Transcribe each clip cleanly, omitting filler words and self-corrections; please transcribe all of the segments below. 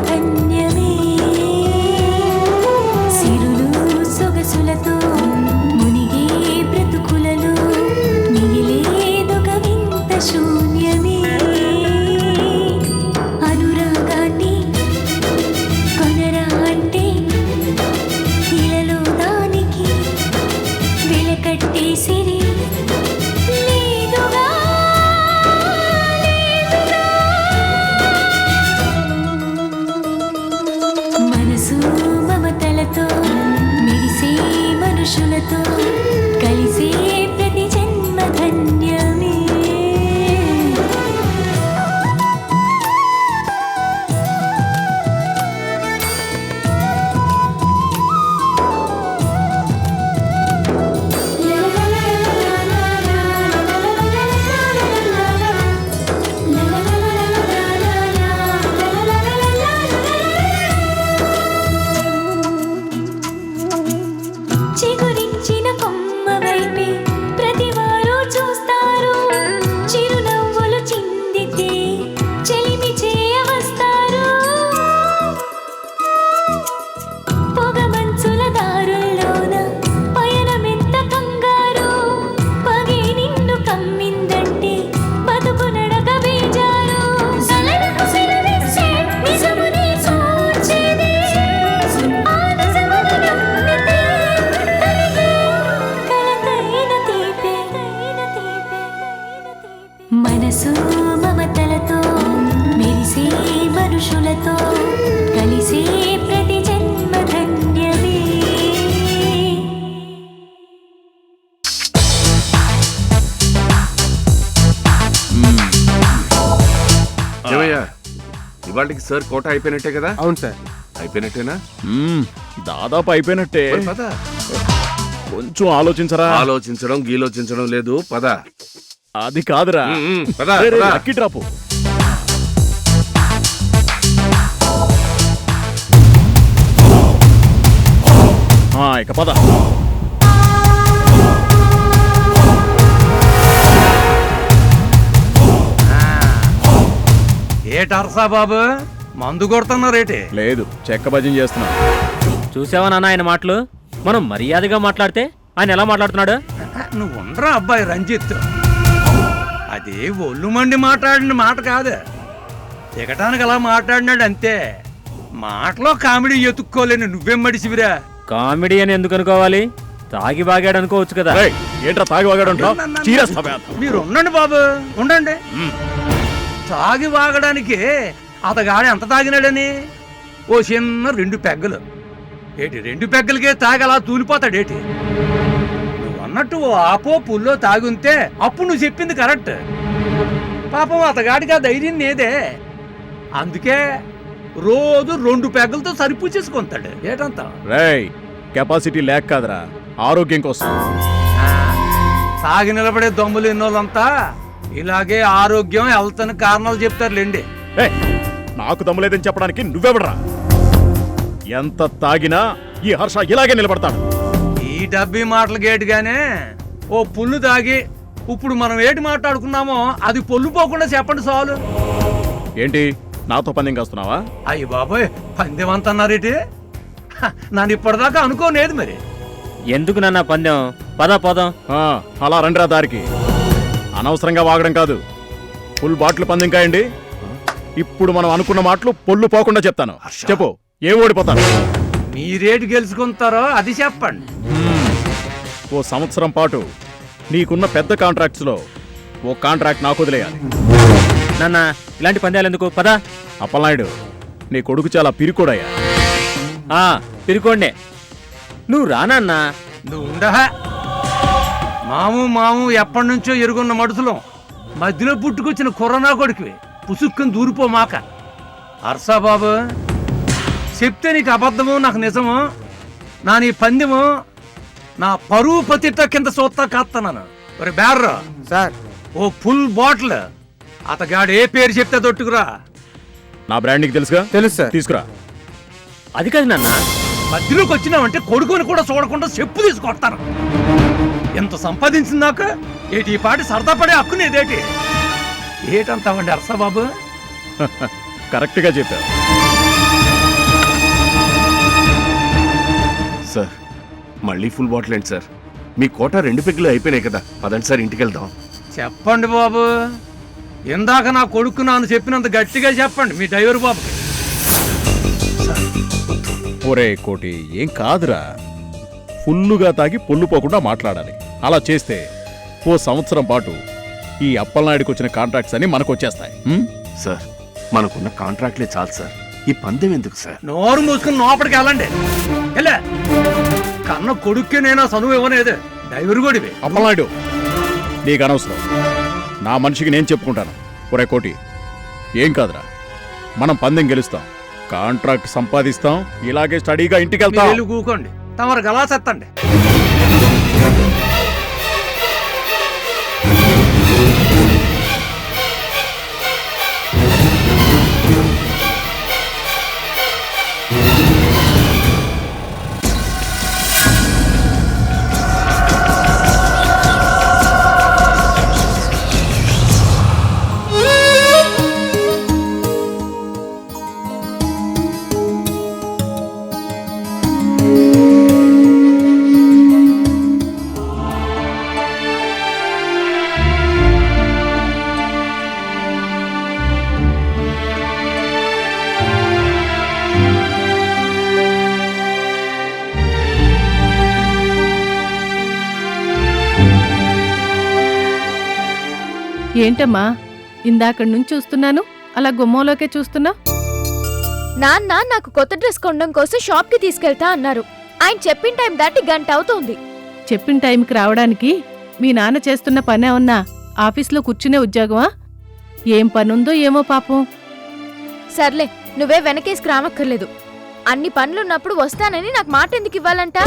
ధన్యమే సిరులు సొగసులతో మునిగే బ్రతుకులలో మిగిలేదొక వింత శూన్యమే అనురాగాన్ని కొనరా అంటే ఇలలో దానికి వెలకట్టేసిరి మనుషులతో కలిసే ప్రతి జన్మ ధన్యమే చిగురించిన కొమ్మ వైపే ప్రతివారు చూస్తారు చిరునవ్వులు చిందితే చెలిమి చేయవస్తారు పొగమంచుల దారుల్లోన పయనమెంత కంగారు పగే నిన్ను కమ్మిందంటే బతుకు నడక బేజారు నిజమునే సూచేది మనసు మమతలతో మెరిసే మనుషులతో కలిసే ప్రతి జన్మ ధన్యమే ఇవాళకి సార్ కోట అయిపోయినట్టే కదా? అవును సార్. అయిపోయినట్టేనా? దాదాపు అయిపోయినట్టే. పద, కొంచెం ఆలోచించరా. ఆలోచించడం గీలోచించడం లేదు, పద. అది కాదురా, లక్కీ డ్రాప్. ఇక పద. ఏటర్సా బాబు, మందు కొడుతున్నారేటి? లేదు, చెక్క భజన చేస్తున్నా. చూసావా నాన్న ఆయన మాటలు? మనం మర్యాదగా మాట్లాడితే ఆయన ఎలా మాట్లాడుతున్నాడు? నువ్వు ఉండరా అబ్బాయి రంజిత్, అది ఒళ్ళు మండి మాట్లాడిన మాట కాదు, దిగటానికి అలా మాట్లాడినాడు అంతే. మాటలో కామెడీ ఎత్తుక్కోలేని నువ్వేం మడిసివిరా? కామెడీ అని ఎందుకు అనుకోవాలి? తాగి బాగాడు అనుకోవచ్చు కదా. ఏంట్రా తాగి బాగాడు? మీరు ఉండండి బాబు, ఉండండి. తాగి వాగడానికి అతగాడు ఎంత తాగినాడని? ఓ చిన్న 2 పెగ్గలు. ఏటి 2 పెగ్గలకే తాగి అలా తూలిపోతాడేటి? నువ్వు అన్నట్టు ఓ ఆపో పుల్లో తాగుంటే అప్పుడు నువ్వు చెప్పింది కరెక్ట్. పాపం అతగాడికి ఆ ధైర్యం నేదే, అందుకే రోజు 2 పెగ్గలతో సరిపూచేసుకుంటాడు. ఏటంతా కెపాసిటీ లేక కాదురా, ఆరోగ్యం కోసం. తాగి నిలబడే దొంగలు ఎన్నోళ్ళంతా ఇలాగే ఆరోగ్యం హెల్త్ అని కారణాలు చెప్తారులేండి. నాకు దమ్ములేదని చెప్పడానికి నువ్వెవడరా? ఎంత తాగినా ఈ హర్ష ఇలాగే నిలబడతాడు. ఈ డబ్బీ మాటలు గేటుగానే ఓ పుల్లు తాగి ఇప్పుడు మనం ఏటి మాట్లాడుకున్నామో అది పొల్లు పోకుండా చెప్పండి చాలు. ఏంటి నాతో పందెం కాస్తున్నావా? అయ్యి బాబోయ్, పందెం అంతన్నారేటి? నన్ను ఇప్పటిదాకా అనుకోలేదు. మరి ఎందుకు నాన్న పందెం? పదం. అలా రండిరా దారికి. అనవసరంగా వాగడం కాదు, ఫుల్ బాటిల్ పందెం కాయండి. ఇప్పుడు మనం అనుకున్న మాటలు పొల్లు పోకుండా చెప్తాను. చెప్పు, ఏం ఓడిపోతాను? మీరేటి గెలుచుకుంటారో అది చెప్పండి. ఓ సంవత్సరం పాటు నీకున్న పెద్ద కాంట్రాక్ట్స్ లో ఓ కాంట్రాక్ట్ నాకు వదిలేయాలి. నాన్న ఇలాంటి పందాలు ఎందుకు? పద. అప్పలనాయుడు, నీ కొడుకు చాలా పిరికోడయ్యా. పిరుకోండే. నువ్వు రానన్నా. నువ్వు ఉండహ. మాము ఎప్పటి నుంచో ఎరుగున్న మడుసులం, మధ్యలో పుట్టుకొచ్చిన కరోనా కొడుకువి, పుసుక్కుని దూరిపో మాక. హర్షా బాబు, చెప్తే నీకు అబద్ధము నాకు నిజము. నా నీ పందెము నా పరువు పతిట కింద సోత్తా కాస్తాను. ఒరే బ్యార్రా సార్, ఓ ఫుల్ బాటిల్ అతగాడు ఏ పేరు చెప్తే దొట్టుకురా. నా బ్రాండ్ నీకు తెలుసుగా? తెలుసు సార్. తీసుకురా. అది కాదు నాన్న, మధ్యలోకి వచ్చినావంటే కొడుకుని కూడా చూడకుండా చెప్పు తీసుకొస్తాను. ఎంత సంపాదించిందాక ఏటి ఈ పాటి సరదా పడే హక్కునేదేటి? ఏటంతావండి హర్షబాబు? కరెక్ట్గా చెప్పావు. సార్ మళ్ళీ ఫుల్ బాటిల్ ఏంటి సార్? మీ కోట 2 పెగ్గులు అయిపోయినాయి కదా, పదండి సార్ ఇంటికి వెళ్దాం. చెప్పండి బాబు, ఇందాక నా కొడుకు నాను చెప్పినంత గట్టిగా చెప్పండి మీ డ్రైవర్ బాబుకి. ఒరే కోటి, ఏం కాదురా, ఫుల్లుగా తాగి పొల్లు పోకుండా మాట్లాడాలి. అలా చేస్తే ఓ సంవత్సరం పాటు ఈ అప్పలనాయుడికి వచ్చిన కాంట్రాక్ట్స్ అని మనకు వచ్చేస్తాయి. సార్ మనకున్న కాంట్రాక్ట్లే చాలు సార్, ఈ పందెం ఎందుకు సార్? నోరు మూసుకుని లోపలికి వెళ్ళండి. వెళ్ళే కన్న కొడుక్కి నేను చదువు ఇవ్వనేది, డ్రైవర్ గోడివి. అప్పలనాయుడు, నీకు అనవసరం, నా మనిషికి నేను చెప్పుకుంటాను. ఒరే కోటి, ఏం కాదురా, మనం పందెం గెలుస్తాం, కాంట్రాక్ట్ సంపాదిస్తాం, ఇలాగే స్టడీగా ఇంటికి వెళ్తాం. వెళ్ళి కూకోండి, తమరు గలాసెత్తండి. ఏంటమ్మా, ఇందాక నుంచి చూస్తున్నాను, అలా గుమ్మంలోకే చూస్తున్నా. నాన్న నాకు కొత్త డ్రెస్ కొనడం కోసం షాప్కి తీసుకెళ్తా అన్నారు. ఆయన చెప్పిన టైం దాటి గంట అవుతోంది. చెప్పిన టైంకి రావడానికి మీ నాన్న చేస్తున్న పనే ఉన్నా ఆఫీస్లో కూర్చునే ఉద్యోగమా? ఏం పనుందో ఏమో పాపం. సర్లే, నువ్వే వెనకేసుకు రామక్కర్లేదు. అన్ని పనులున్నప్పుడు వస్తానని నాకు మాట ఎందుకు ఇవ్వాలంట?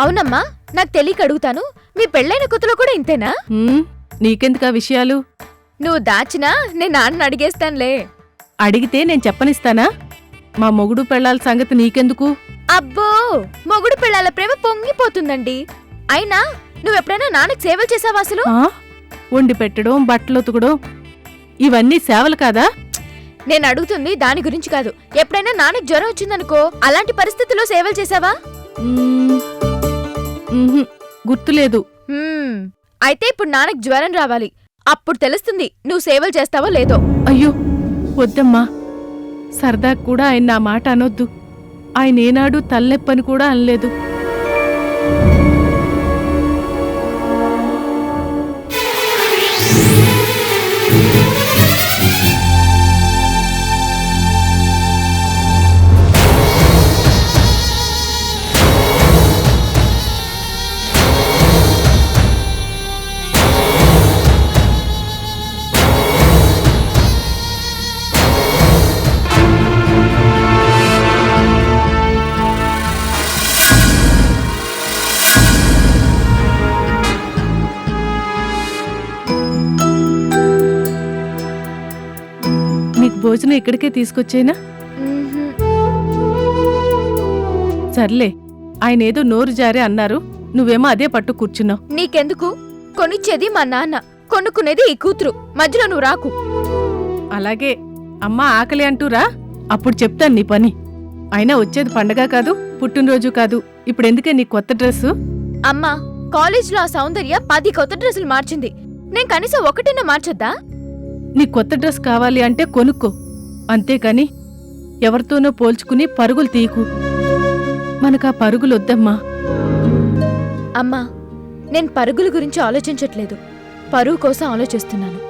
అవునమ్మా, నాకు తెలియక అడుగుతాను, మీ పెళ్ళైన కొత్తలో కూడా ఇంతేనా? నీకెందుకా విషయాలు? నువ్వు దాచినా నేను నాన్న అడిగేస్తానులే. అడిగితే నేను చెప్పనిస్తానా? మా మొగుడు పెళ్ళాల సంగతి నీకెందుకు? అబ్బో, మొగుడు పెళ్ళాల ప్రేమ పొంగిపోతుందండి. అయినా నువ్వెప్పుడైనా నాన్నకు సేవలు చేసావా అసలు? వండి పెట్టడం, బట్టలు ఉతకడం, ఇవన్నీ సేవలు కాదా? నేను అడుగుతుంది దాని గురించి కాదు. ఎప్పుడైనా నాన్నకు జ్వరం వచ్చిందనుకో, అలాంటి పరిస్థితుల్లో సేవలు చేసావా? గుర్తులేదు. అయితే ఇప్పుడు నాన్నకు జ్వరం రావాలి, అప్పుడు తెలుస్తుంది నువ్వు సేవలు చేస్తావో లేదో. అయ్యో వద్దమ్మా, సరదా కూడా ఆయన నా మాట అనొద్దు. ఆయన ఏనాడు తలనొప్పని కూడా అనలేదు. భోజనం ఇక్కడికే తీసుకొచ్చేనా? సర్లే, ఆయన ఏదో నోరు జారే అన్నారు, నువ్వేమో అదే పట్టు కూర్చున్నావు. నీకెందుకు? కొనిచ్చేది మా నాన్న, కొనుక్కునేది ఈ కూతురు, మధ్యలో నువ్వు రాకు. అలాగే, అమ్మా ఆకలి అంటూరా, అప్పుడు చెప్తాను నీ పని. అయినా వచ్చేది పండగ కాదు, పుట్టినరోజు కాదు, ఇప్పుడెందుకే నీ కొత్త డ్రెస్సు? అమ్మా, కాలేజ్లో ఆ సౌందర్య 10 కొత్త డ్రెస్సులు మార్చింది, నేను కనీసం ఒకటిన్నా మార్చొద్దా? నీ కొత్త డ్రెస్ కావాలి అంటే కొనుక్కో, అంతేకాని ఎవరితోనో పోల్చుకుని పరుగులు తీయకు. మనకా పరుగులొద్దమ్మా. అమ్మా, నేను పరుగుల గురించి ఆలోచించట్లేదు, పరువు కోసం ఆలోచిస్తున్నాను.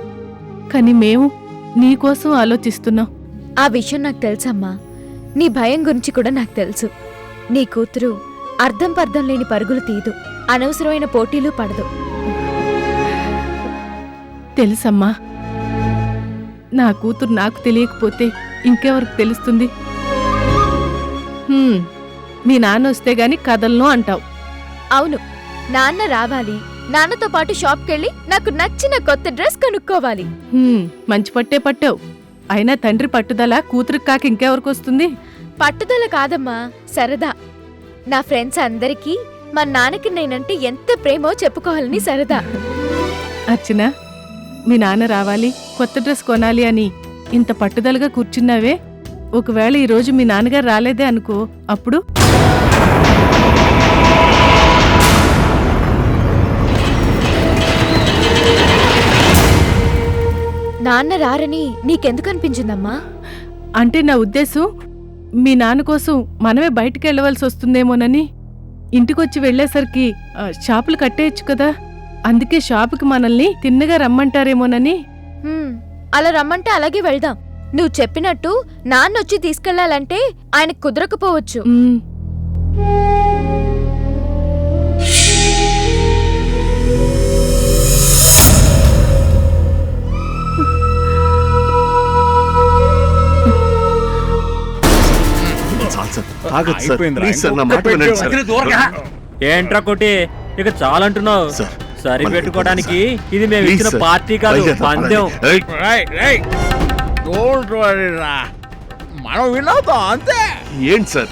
కాని మేము నీకోసం ఆలోచిస్తున్నాం. ఆ విషయం నాకు తెలుసమ్మా, నీ భయం గురించి కూడా నాకు తెలుసు. నీ కూతురు అర్థం పర్థం లేని పరుగులు తీయదు, అనవసరమైన పోటీలు పడదు. తెలుసమ్మా, నా కూతురు నాకు తెలియకపోతే ఇంకెవరికి తెలుస్తుంది? మీ నాన్న వస్తే గాని కదలను అంటావు. అవును, నాన్న రావాలి. నాన్నతో పాటు షాప్కెళ్ళి నాకు నచ్చిన కొత్త డ్రెస్ కొనుక్కోవాలి. మంచి పట్టే పట్టావు. అయినా తండ్రి పట్టుదల కూతురికి కాక ఇంకెవరికి వస్తుంది? పట్టుదల కాదమ్మా, సరదా. నా ఫ్రెండ్స్ అందరికీ మా నాన్నకి నేనంటే ఎంత ప్రేమో చెప్పుకోవాలని సరదా. అర్చన, మీ నాన్న రావాలి, కొత్త డ్రెస్ కొనాలి అని ఇంత పట్టుదలగా కూర్చున్నావే. ఒకవేళ ఈరోజు మీ నాన్నగారు రాలేదే అనుకో, అప్పుడు నాన్న రారని నీకెందుకు అనిపించిందమ్మా? అంటే నా ఉద్దేశం, మీ నాన్న కోసం మనమే బయటికి వెళ్ళవలసి వస్తుందేమోనని. ఇంటికొచ్చి వెళ్లేసరికి షాపులు కట్టేయచ్చు కదా, అందుకే షాపుకి మనల్ని తిన్నగా రమ్మంటారేమోనని. అలా రమ్మంటే అలాగే వెళ్దాం. నువ్వు చెప్పినట్టు నాన్నొచ్చి తీసుకెళ్లాలంటే ఆయనకు కుదరకపోవచ్చు. చాలు సార్, తాగొద్దు సార్. అయిపోయిందిరా, ప్లీజ్ సార్, నా మాట ఇంకొక వినండి సార్. అఖిల దూరంగా. ఏంట్రా కొట్టి ఇక చాలంటున్నావు? సార్, సరి మనకి పెట్టుకోవడానికి సార్. ఇది మేము ప్లీజ్ ఇచ్చిన సార్. పార్టీ కాదు, పైగా పందెం. ఏయ్, డోంట్ వరీ రా, మనం వినోదాం అంతే. ఏంటి సార్,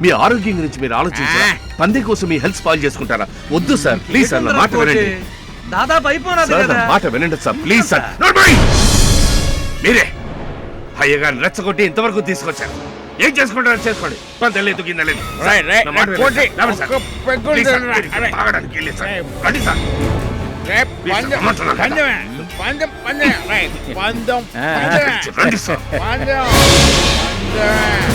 మీ ఆరోగ్యం గురించి మీరు ఆలోచించారా? పందెం కోసం మీ హెల్త్ స్పాయిల్ చేసుకుంటారా? వద్దు సార్, ప్లీజ్ సార్, నా మాట వినండి. దాదాపు అయిపోయినది సార్, నా కదా. మాట వినండి సార్, ప్లీజ్ సార్. నోర్మై! మీరే అయ్యగారిని రెచ్చగొట్టి ఇంతవరకు తీసుకొచ్చారు. ఏం చేసుకుంటారో చేసుకోండి. పందెం లేదు, కింద లేదు. రైట్, రైట్, నా మాట రైట్, వినండి. కోటి, రావండి సార్. ఒక్క పెగ్గులు ప్లీజ్ సార్, తినరా. మీరు అరే. తాగడానికి వెళ్ళి సార్. రండి సార్. రేపు ప్లీజ్ పందెం, రమ్మంటున్నాను కదా. పందెమే, పందెం, పందెం, రైట్, పందెం, పందెమే, రండి సార్. పందెం, పందెమే.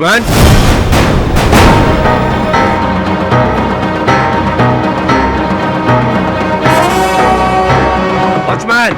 వాచ్మ్యాన్, వాచ్మ్యాన్,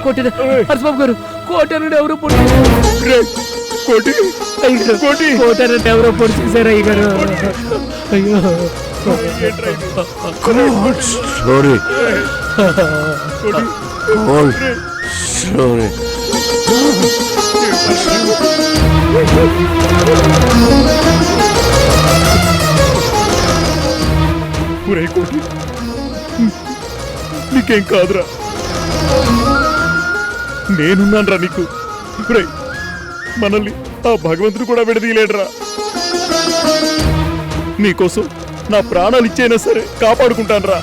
కోటేరు హర్షబాబు గారు కోటేరు ఎవరో కోటి కోటి కోటేరు ఎవరో పొడి చేశారు అయ్య గారు. అయ్యో స్టోరీ స్టోరీ ఒరే కోటి నీకేం కాదురా, నేనున్నానురా నీకు. ఒరేయ్, మనల్ని ఆ భగవంతుడు కూడా విడదీయలేడురా. నీకోసం నా ప్రాణాలు ఇచ్చైనా సరే కాపాడుకుంటానురా.